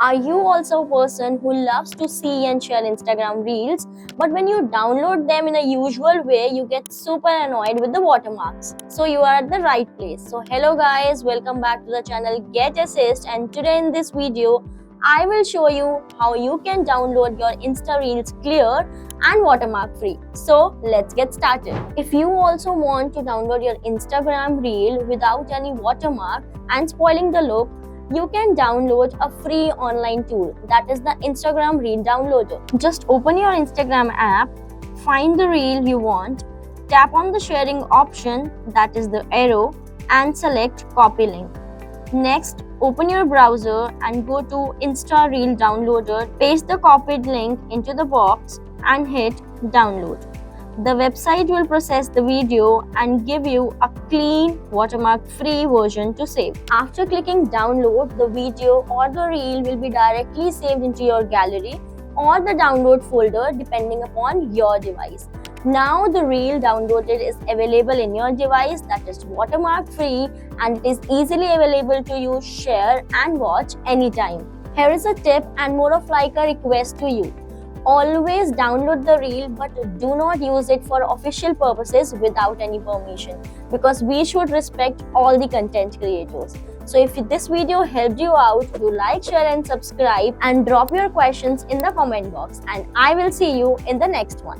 Are you also a person who loves to see and share Instagram reels, but when you download them in a usual way, you get super annoyed with the watermarks? So you are at the right place. So hello guys, welcome back to the channel GetAssist, and today in this video, I will show you how you can download your Insta Reels clear and watermark free. So let's get started. If you also want to download your Instagram reel without any watermark and spoiling the look, you can download a free online tool, that is the Instagram Reel Downloader. Just open your Instagram app, find the reel you want, tap on the sharing option, that is the arrow, and select copy link. Next, open your browser and go to Insta Reel Downloader, paste the copied link into the box and hit download. The website will process the video and give you a clean, watermark-free version to save. After clicking download, the video or the reel will be directly saved into your gallery or the download folder depending upon your device. Now the reel downloaded is available in your device, that is watermark-free, and it is easily available to use, share and watch anytime. Here is a tip and more of like a request to you. Always download the reel, but do not use it for official purposes without any permission, because we should respect all the content creators. So if this video helped you out, do like, share and subscribe, and drop your questions in the comment box, and I will see you in the next one.